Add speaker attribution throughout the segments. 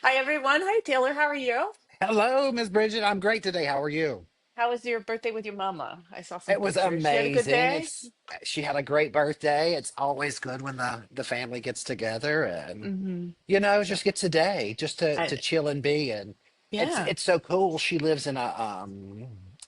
Speaker 1: Hi everyone. Hi Taylor. How are you?
Speaker 2: Hello, Miss Bridget. I'm great today. How are you?
Speaker 1: How was your birthday with your mama? I saw some
Speaker 2: It was
Speaker 1: pictures. She had a good
Speaker 2: amazing.
Speaker 1: day?
Speaker 2: It's She had a great birthday. It's always good when the family gets together and
Speaker 1: Mm-hmm. So
Speaker 2: just gets a day just to
Speaker 1: I
Speaker 2: chill and be. And
Speaker 1: yeah.
Speaker 2: it's so cool. She lives in a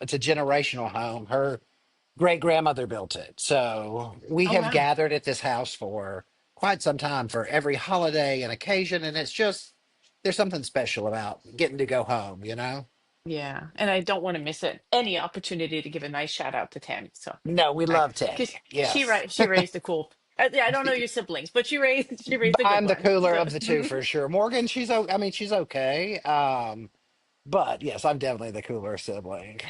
Speaker 2: it's a generational home. Her great grandmother built it. So we
Speaker 1: Oh
Speaker 2: have
Speaker 1: wow.
Speaker 2: gathered at this house for quite some time for every holiday and occasion, and it's just there's something special about getting to go home.
Speaker 1: Yeah. And I don't want to miss it. Any opportunity to give a nice shout out to Tammy. So
Speaker 2: No, we
Speaker 1: I
Speaker 2: love
Speaker 1: because
Speaker 2: Tammy. Yes.
Speaker 1: she raised the cool. Yeah, I don't know your siblings, but she raised the good
Speaker 2: I'm the
Speaker 1: one.
Speaker 2: cooler
Speaker 1: So
Speaker 2: of the two for sure. Morgan, I mean, she's okay. But yes, I'm definitely the cooler sibling.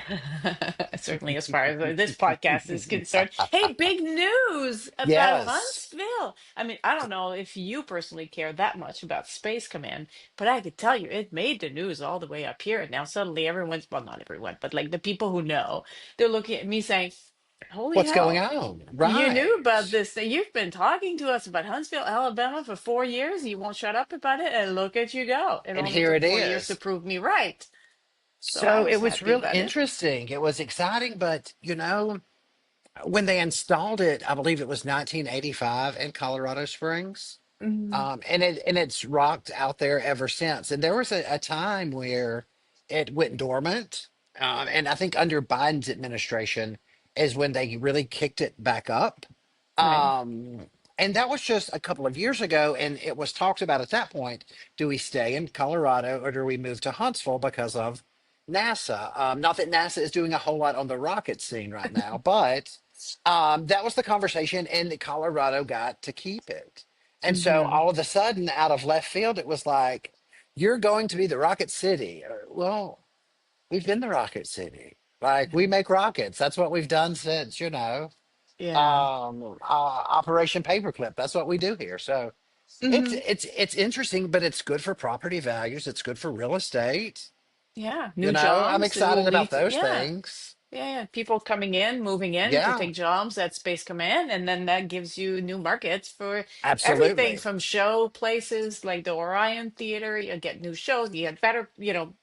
Speaker 1: certainly, as far as this podcast is concerned. Hey, big news about
Speaker 2: Yes.
Speaker 1: Huntsville. I mean, I don't know if you personally care that much about Space Command, but I could tell you it made the news all the way up here. And now suddenly everyone's, well, not everyone, but like the people who know, they're looking at me saying, Holy
Speaker 2: What's going
Speaker 1: hell,
Speaker 2: on?
Speaker 1: you knew about
Speaker 2: Right.
Speaker 1: this thing. You've been talking to us about Huntsville, Alabama for 4 years. You won't shut up about it, and look at you go. It
Speaker 2: And
Speaker 1: only
Speaker 2: here
Speaker 1: took
Speaker 2: it
Speaker 1: 4 years to
Speaker 2: is.
Speaker 1: prove me right. So I
Speaker 2: So it
Speaker 1: was
Speaker 2: was
Speaker 1: happy
Speaker 2: real
Speaker 1: about it.
Speaker 2: interesting. It was exciting, but when they installed it, I believe it was 1985 in Colorado Springs. And it's rocked out there ever since. And there was a time where it went dormant, and I think under Biden's administration is when they really kicked it back up.
Speaker 1: Right.
Speaker 2: And that was just a couple of years ago, and it was talked about at that point: do we stay in Colorado or do we move to Huntsville because of NASA? Not that NASA is doing a whole lot on the rocket scene right now, but that was the conversation, and Colorado got to keep it. And so
Speaker 1: Hmm.
Speaker 2: all of a sudden, out of left field, it was like, you're going to be the Rocket City. Well, we've been the Rocket City. Like, we make rockets. That's what we've done since,
Speaker 1: Yeah.
Speaker 2: Operation Paperclip. That's what we do here. So
Speaker 1: Hmm.
Speaker 2: it's interesting, but it's good for property values. It's good for real estate.
Speaker 1: Yeah. New
Speaker 2: I'm
Speaker 1: jobs. It
Speaker 2: excited
Speaker 1: will
Speaker 2: about
Speaker 1: lead to,
Speaker 2: those
Speaker 1: yeah.
Speaker 2: things.
Speaker 1: Yeah. People coming in, moving in to
Speaker 2: Yeah,
Speaker 1: take jobs at Space Command. And then that gives you new markets for everything
Speaker 2: absolutely.
Speaker 1: from show places like the Orion Theater. You get new shows. You get better,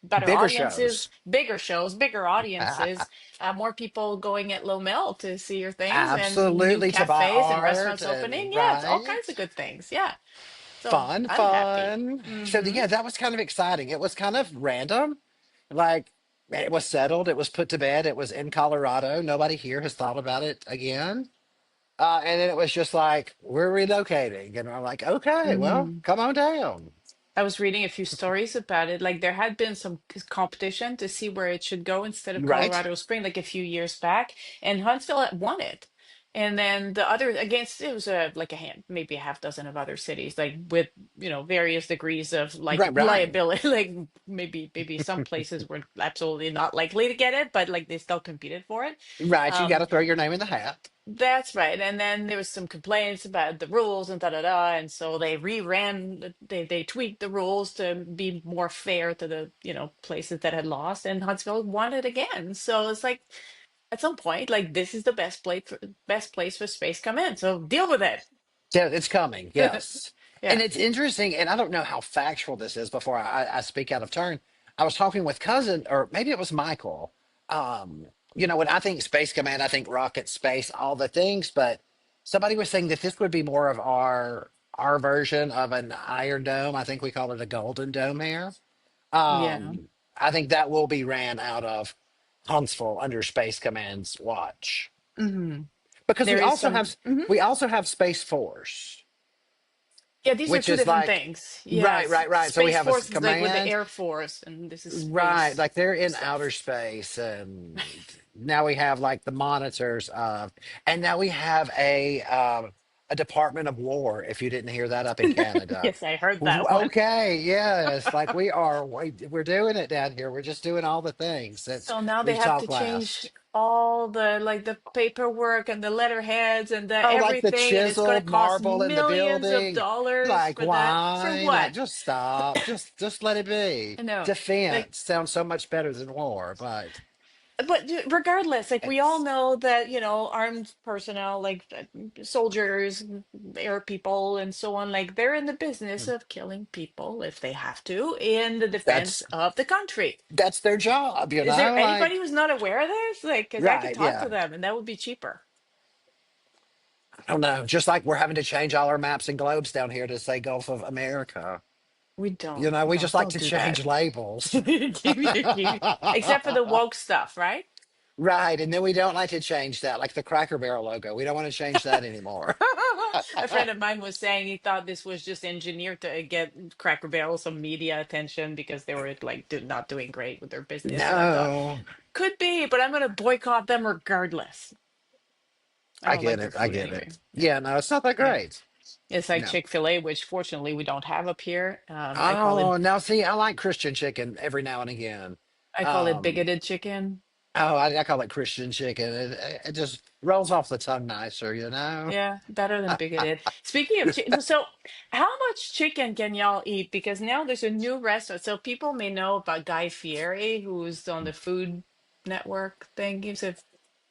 Speaker 1: better
Speaker 2: Bigger
Speaker 1: audiences,
Speaker 2: shows.
Speaker 1: bigger shows, bigger audiences, more people going at low mel to see your things, and new
Speaker 2: Absolutely, to buy
Speaker 1: cafes and
Speaker 2: art
Speaker 1: restaurants
Speaker 2: and
Speaker 1: opening. Yeah. It's all kinds
Speaker 2: right.
Speaker 1: of good things. Yeah. So
Speaker 2: Fun,
Speaker 1: I'm happy.
Speaker 2: fun. So
Speaker 1: Hmm.
Speaker 2: yeah, that was kind of exciting. It was kind of random. Like, it was settled, it was put to bed, it was in Colorado. Nobody here has thought about it again. And then it was just like, we're relocating. And I'm like, okay, well,
Speaker 1: Hmm.
Speaker 2: come on down.
Speaker 1: I was reading a few stories about it. Like there had been some competition to see where it should go instead of
Speaker 2: Right?
Speaker 1: Colorado Spring, like a few years back, and Huntsville had won it. And then the other against it was like a hand, maybe a half dozen of other cities, like with various degrees of like
Speaker 2: Right, right.
Speaker 1: liability. Like maybe some places were absolutely not likely to get it, but like they still competed for it.
Speaker 2: Right. You got
Speaker 1: Um,
Speaker 2: to throw your name in the hat.
Speaker 1: that's right. And then there was some complaints about the rules and da da da. And so they reran, they tweaked the rules to be more fair to the, places that had lost. And Huntsville won it again. So it's like at some point, like this is the best place for Space Come In. So deal with it.
Speaker 2: Yeah, it's coming. Yes. And
Speaker 1: Yeah.
Speaker 2: it's interesting. And I don't know how factual this is before I speak out of turn. I was talking with cousin, or maybe it was Michael. When I think Space Command, I think rocket space, all the things. But somebody was saying that this would be more of our version of an Iron Dome. I think we call it a Golden Dome here.
Speaker 1: Yeah.
Speaker 2: I think that will be ran out of Huntsville under Space Command's watch,
Speaker 1: Hmm.
Speaker 2: because
Speaker 1: There is some. Mhm.
Speaker 2: we also have Space Force,
Speaker 1: Yeah, these are
Speaker 2: which
Speaker 1: two
Speaker 2: is
Speaker 1: different
Speaker 2: like,
Speaker 1: things.
Speaker 2: right,
Speaker 1: Yes.
Speaker 2: right, right. So we
Speaker 1: Space
Speaker 2: have a
Speaker 1: Force is like with the
Speaker 2: command,
Speaker 1: Air Force, and this is
Speaker 2: right?
Speaker 1: space
Speaker 2: Like, they're in outer
Speaker 1: stuff.
Speaker 2: space, and now we have like the monitors of, and now we have a Department of War. If you didn't hear that up in Canada,
Speaker 1: Yes, I heard that one.
Speaker 2: Okay, yes, like we're doing it down here. We're just doing all the things that
Speaker 1: So now they
Speaker 2: we've
Speaker 1: have
Speaker 2: talked
Speaker 1: to change
Speaker 2: last.
Speaker 1: all the like the paperwork and the letterheads and the
Speaker 2: Oh, like the
Speaker 1: everything, and it's going to
Speaker 2: chiseled
Speaker 1: cost
Speaker 2: marble in the
Speaker 1: millions of
Speaker 2: building.
Speaker 1: dollars
Speaker 2: Like,
Speaker 1: for that. For
Speaker 2: why? Like,
Speaker 1: what?
Speaker 2: just stop. Just let it be.
Speaker 1: I know. Like
Speaker 2: Defense sounds so much better than war, but
Speaker 1: but regardless, like we all
Speaker 2: It's
Speaker 1: know that, armed personnel, like soldiers, air people, and so on, like they're in the business of killing people if they have to in the defense
Speaker 2: that's
Speaker 1: of the country.
Speaker 2: that's their job,
Speaker 1: Is there
Speaker 2: like
Speaker 1: anybody who's not aware of this? Like, because I could
Speaker 2: right,
Speaker 1: talk to
Speaker 2: yeah.
Speaker 1: them and that would be cheaper.
Speaker 2: I don't know. Just like we're having to change all our maps and globes down here to say Gulf of America.
Speaker 1: We don't.
Speaker 2: We
Speaker 1: No,
Speaker 2: just like
Speaker 1: don't
Speaker 2: to
Speaker 1: do that.
Speaker 2: change labels.
Speaker 1: Except for the woke stuff, right?
Speaker 2: Right, and then we don't like to change that, like the Cracker Barrel logo. We don't want to change that anymore.
Speaker 1: A friend of mine was saying he thought this was just engineered to get Cracker Barrel some media attention because they were like not doing great with their business. And I thought,
Speaker 2: No,
Speaker 1: could be, but I'm going to boycott them regardless. I
Speaker 2: I
Speaker 1: don't like
Speaker 2: get
Speaker 1: their
Speaker 2: it. I
Speaker 1: food
Speaker 2: get
Speaker 1: anyway.
Speaker 2: it.
Speaker 1: Yeah.
Speaker 2: Yeah, no, it's not that
Speaker 1: Yeah.
Speaker 2: great.
Speaker 1: It's like
Speaker 2: No.
Speaker 1: Chick-fil-A, which fortunately we don't have up here. I call it
Speaker 2: Oh, now see, I like Christian chicken every now and again.
Speaker 1: I call it
Speaker 2: Um,
Speaker 1: bigoted chicken.
Speaker 2: oh, I call it Christian chicken. It just rolls off the tongue nicer.
Speaker 1: Yeah, better than bigoted. Speaking of chicken, so how much chicken can y'all eat? Because now there's a new restaurant. So people may know about Guy Fieri, who's on the Food Network thing. He's a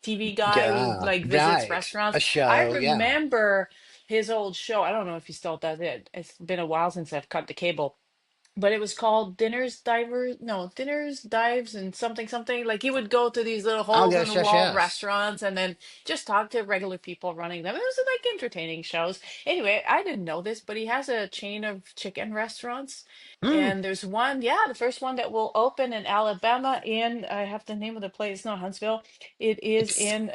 Speaker 1: TV guy who
Speaker 2: Yeah,
Speaker 1: like visits
Speaker 2: right.
Speaker 1: restaurants.
Speaker 2: A
Speaker 1: I
Speaker 2: show, yeah.
Speaker 1: remember his old show. I don't know if he still does it. It's been a while since I've cut the cable, but it was called Dinners, Dives, and something something. Like he would go to these little
Speaker 2: Oh,
Speaker 1: holes in
Speaker 2: yes,
Speaker 1: the
Speaker 2: yes,
Speaker 1: wall
Speaker 2: yes.
Speaker 1: restaurants and then just talk to regular people running them. It was like entertaining shows. Anyway, I didn't know this, but he has a chain of chicken restaurants.
Speaker 2: Mm,
Speaker 1: And there's one, yeah, the first one that will open in Alabama I have the name of the place, not Huntsville. It is
Speaker 2: it's
Speaker 1: in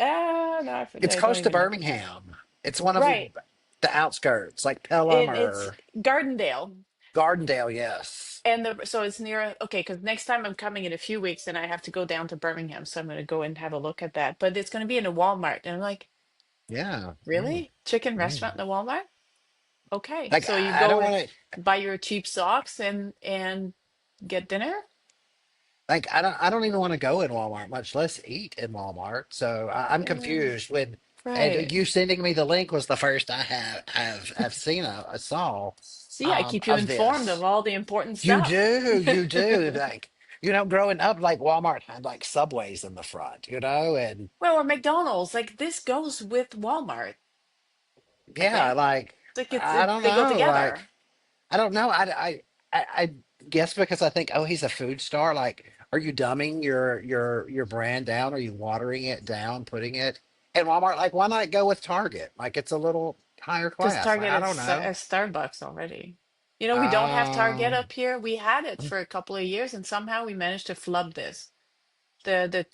Speaker 1: no,
Speaker 2: it's
Speaker 1: I don't
Speaker 2: close to
Speaker 1: even know.
Speaker 2: Birmingham. It's one of
Speaker 1: Right.
Speaker 2: the outskirts, like Pelham
Speaker 1: It's
Speaker 2: or
Speaker 1: Gardendale.
Speaker 2: Gardendale. Yes.
Speaker 1: And so it's near, okay, because next time I'm coming in a few weeks and I have to go down to Birmingham. So I'm going to go and have a look at that. But it's going to be in a Walmart. And I'm like,
Speaker 2: Yeah. Mm,
Speaker 1: really? Chicken
Speaker 2: mm.
Speaker 1: restaurant in a Walmart? Okay.
Speaker 2: Like
Speaker 1: So you
Speaker 2: I
Speaker 1: go
Speaker 2: don't
Speaker 1: and
Speaker 2: want to.
Speaker 1: buy your cheap socks and get dinner?
Speaker 2: I don't even want to go in Walmart, much less eat in Walmart. So I'm
Speaker 1: Uh,
Speaker 2: confused. When and
Speaker 1: right.
Speaker 2: you sending me the link was the first have seen I saw
Speaker 1: See, I keep you
Speaker 2: of
Speaker 1: informed of
Speaker 2: this.
Speaker 1: all the important stuff.
Speaker 2: You do. Like growing up, like Walmart had like Subways in the front, and
Speaker 1: Well, or McDonald's, like this goes with Walmart, I
Speaker 2: yeah,
Speaker 1: think.
Speaker 2: like
Speaker 1: Like
Speaker 2: I don't
Speaker 1: they go
Speaker 2: know, like
Speaker 1: together.
Speaker 2: I don't know. I guess because I think, oh, he's a food star. Like, are you dumbing your brand down? Are you watering it down, putting it in Walmart? Like, why not go with Target? Like, it's a little higher
Speaker 1: Because
Speaker 2: class. Like,
Speaker 1: Target
Speaker 2: I
Speaker 1: is
Speaker 2: don't know.
Speaker 1: at Starbucks already. You know, we don't have Target
Speaker 2: Um,
Speaker 1: up here. We had it for a couple of years, and somehow we managed to flub this.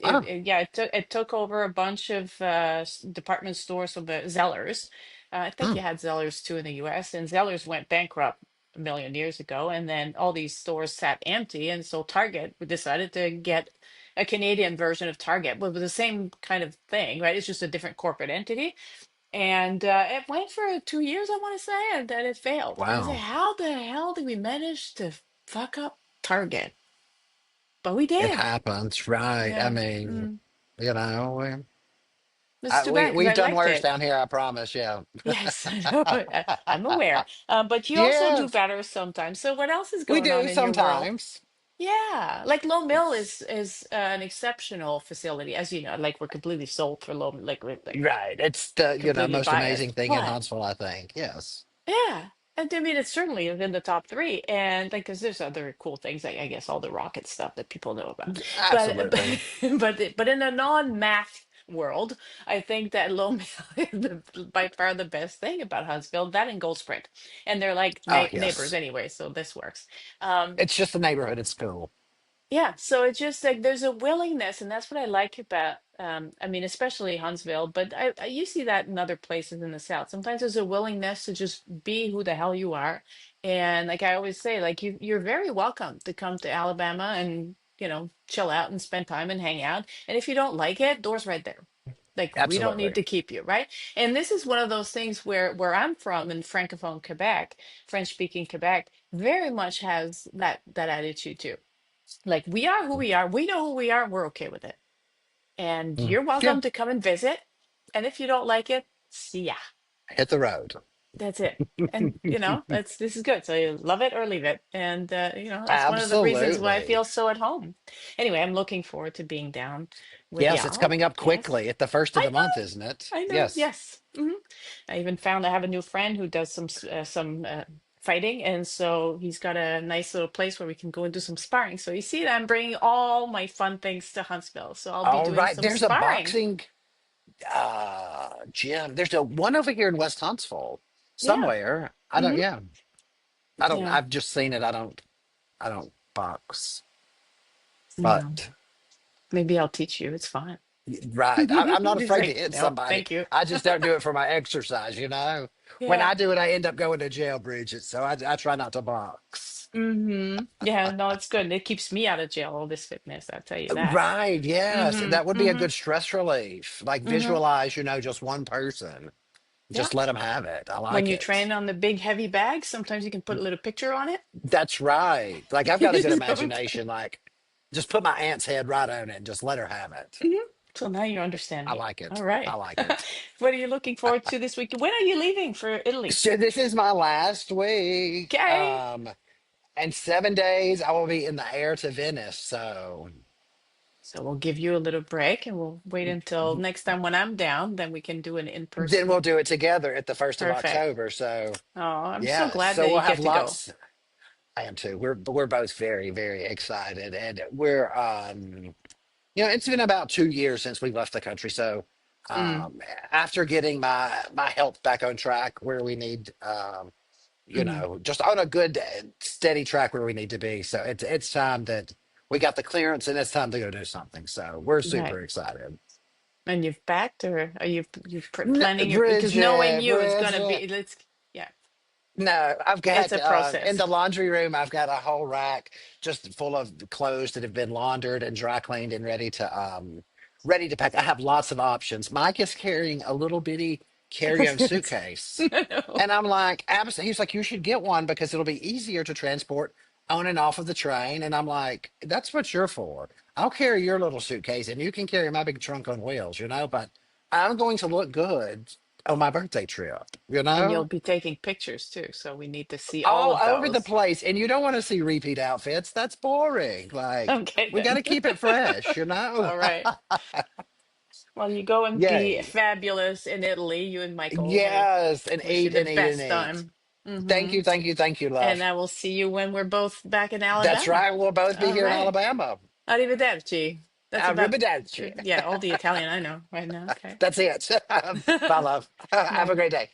Speaker 2: oh,
Speaker 1: Yeah, it took over a bunch of department stores, so the Zellers. I think
Speaker 2: mm,
Speaker 1: you had Zellers too in the U.S. and Zellers went bankrupt a million years ago, and then all these stores sat empty, and so Target decided to get a Canadian version of Target, but with the same kind of thing, right? It's just a different corporate entity, and it went for 2 years, I want to say, and then it failed. And I say,
Speaker 2: wow,
Speaker 1: how the hell did we manage to fuck up Target? But we
Speaker 2: it
Speaker 1: did.
Speaker 2: happens, right? I
Speaker 1: Yeah.
Speaker 2: mean,
Speaker 1: Mm.
Speaker 2: you know,
Speaker 1: It's too bad because
Speaker 2: we've
Speaker 1: I
Speaker 2: done
Speaker 1: liked
Speaker 2: worse
Speaker 1: it.
Speaker 2: down here. I promise. Yeah.
Speaker 1: Yes, I know. I'm aware. But you also do
Speaker 2: Yes,
Speaker 1: better sometimes. So what else is
Speaker 2: we
Speaker 1: going on
Speaker 2: do
Speaker 1: in your world?
Speaker 2: sometimes.
Speaker 1: Yeah, like Low Mill
Speaker 2: It's
Speaker 1: is an exceptional facility, as you know. Like we're completely sold for Low, like we're like
Speaker 2: right. It's the
Speaker 1: completely
Speaker 2: most
Speaker 1: biased.
Speaker 2: amazing thing in
Speaker 1: But
Speaker 2: Huntsville, I think. Yes.
Speaker 1: yeah, and I mean it's certainly within the top three, and like because there's other cool things, like I guess all the rocket stuff that people know about, but
Speaker 2: Absolutely.
Speaker 1: but in the non-math world, I think that Low Mill is by far the best thing about Huntsville. That and Gold Sprint, and they're like
Speaker 2: Oh,
Speaker 1: neighbors
Speaker 2: yes.
Speaker 1: anyway, so this works. Um,
Speaker 2: It's just the neighborhood. It's cool.
Speaker 1: yeah, so it's just like there's a willingness, and that's what I like about, I mean, especially Huntsville, but you see that in other places in the South. Sometimes there's a willingness to just be who the hell you are. And like I always say, like you're very welcome to come to Alabama and, chill out and spend time and hang out. And if you don't like it, door's right there. Like we don't need
Speaker 2: Absolutely.
Speaker 1: to keep you, right? And this is one of those things where I'm from in Francophone Quebec, French-speaking Quebec, very much has that attitude too. Like we are who we are. We know who we are. We're okay with it. And
Speaker 2: Mm.
Speaker 1: you're
Speaker 2: Yeah.
Speaker 1: welcome to come and visit. And if you don't like it, see ya.
Speaker 2: Hit the road.
Speaker 1: That's it. And this is good. So you love it or leave it. And that's one of the reasons why I
Speaker 2: Absolutely.
Speaker 1: feel so at home. Anyway, I'm looking forward to being down with
Speaker 2: Yes, it's
Speaker 1: y'all.
Speaker 2: coming up
Speaker 1: Yes.
Speaker 2: quickly at the first of
Speaker 1: I
Speaker 2: the month,
Speaker 1: know.
Speaker 2: isn't it?
Speaker 1: I know.
Speaker 2: Yes.
Speaker 1: Yes. I even found I have a new friend who does some fighting, and so he's got a nice little place where we can go and do some sparring. So you see that I'm bringing all my fun things to Huntsville. So I'll be
Speaker 2: All
Speaker 1: doing
Speaker 2: right.
Speaker 1: some
Speaker 2: There's a
Speaker 1: sparring.
Speaker 2: boxing gym. There's a one over here in West Huntsville
Speaker 1: Yeah.
Speaker 2: somewhere. I don't,
Speaker 1: hmm
Speaker 2: yeah. I don't,
Speaker 1: Yeah.
Speaker 2: I've just seen it. I don't box,
Speaker 1: Yeah.
Speaker 2: but
Speaker 1: Maybe I'll teach you. It's fun.
Speaker 2: right. I'm not
Speaker 1: He's
Speaker 2: afraid to
Speaker 1: like,
Speaker 2: hit
Speaker 1: no,
Speaker 2: somebody.
Speaker 1: thank you.
Speaker 2: I just don't do it for my exercise, When
Speaker 1: Yeah.
Speaker 2: I do it, I end up going to jail, Bridget. So I try not to box.
Speaker 1: Yeah, no, it's good. It keeps me out of jail, all this fitness, I'll tell you that.
Speaker 2: Right. Yes.
Speaker 1: hmm
Speaker 2: That would be a
Speaker 1: hmm
Speaker 2: good stress relief. Like
Speaker 1: hmm
Speaker 2: visualize, just one person.
Speaker 1: Yeah.
Speaker 2: Just let them have it. I
Speaker 1: When
Speaker 2: like
Speaker 1: you
Speaker 2: it.
Speaker 1: train on the big heavy bags, sometimes you can put a little picture on it.
Speaker 2: That's right. Like I've got a good
Speaker 1: So,
Speaker 2: imagination. Like just put my aunt's head right on it and just let her have it.
Speaker 1: mhm. So now you understand
Speaker 2: I
Speaker 1: me.
Speaker 2: like
Speaker 1: All
Speaker 2: it. I
Speaker 1: right.
Speaker 2: like it.
Speaker 1: What are you looking forward to this week? When are you leaving for Italy?
Speaker 2: So this is my last week.
Speaker 1: Okay.
Speaker 2: And 7 days I will be in the air to Venice. So
Speaker 1: So we'll give you a little break and we'll wait until next time when I'm down, then we can do an
Speaker 2: then we'll
Speaker 1: in-person.
Speaker 2: do it together at the first of
Speaker 1: Perfect.
Speaker 2: October. So
Speaker 1: Oh, I'm so
Speaker 2: yeah.
Speaker 1: glad
Speaker 2: So
Speaker 1: that
Speaker 2: we'll
Speaker 1: you
Speaker 2: have
Speaker 1: get to go.
Speaker 2: lots. I am too. We're both very, very excited. And we're it's been about 2 years since we left the country. So
Speaker 1: Mm,
Speaker 2: um, after getting my health back on track where we need,
Speaker 1: mhm.
Speaker 2: just on a good steady track where we need to be. So it's time that we got the clearance and it's time to go do something. So we're
Speaker 1: Right.
Speaker 2: super excited.
Speaker 1: And you've packed, or are you planning your, because knowing
Speaker 2: Bridget,
Speaker 1: you is gonna
Speaker 2: Bridget.
Speaker 1: be, let's, yeah,
Speaker 2: No, I've
Speaker 1: it's
Speaker 2: got
Speaker 1: a
Speaker 2: in
Speaker 1: process.
Speaker 2: the laundry room. I've got a whole rack just full of clothes that have been laundered and dry cleaned and ready to pack. I have lots of options. Mike is carrying a little bitty carry-on suitcase,
Speaker 1: No.
Speaker 2: and I'm like, absolutely. He's like, you should get one because it'll be easier to transport on and off of the train. And I'm like, that's what you're for. I'll carry your little suitcase, and you can carry my big trunk on wheels. But I'm going to look good on my birthday trip. You
Speaker 1: And you'll
Speaker 2: know
Speaker 1: be taking pictures too, so we need to see all
Speaker 2: all
Speaker 1: of
Speaker 2: over the
Speaker 1: those.
Speaker 2: place, and you don't want to see repeat outfits. That's boring. Like
Speaker 1: Okay,
Speaker 2: we got
Speaker 1: then.
Speaker 2: to keep it fresh.
Speaker 1: All right. Well, you go and be
Speaker 2: Yay.
Speaker 1: fabulous in Italy. You and Michael. I
Speaker 2: Yes, and
Speaker 1: wish you
Speaker 2: eat
Speaker 1: the
Speaker 2: and eat and
Speaker 1: best
Speaker 2: eat.
Speaker 1: time.
Speaker 2: Thank
Speaker 1: hmm
Speaker 2: you, thank you, thank you,
Speaker 1: And
Speaker 2: love.
Speaker 1: I will see you when we're both back in
Speaker 2: That's
Speaker 1: Alabama.
Speaker 2: right, we'll both be
Speaker 1: All
Speaker 2: here in
Speaker 1: right.
Speaker 2: Alabama.
Speaker 1: Arrivederci. That's about,
Speaker 2: Arrivederci.
Speaker 1: yeah, all the Italian I know right now. Okay.
Speaker 2: That's it. Bye, love. Have a
Speaker 1: Bye.
Speaker 2: great day.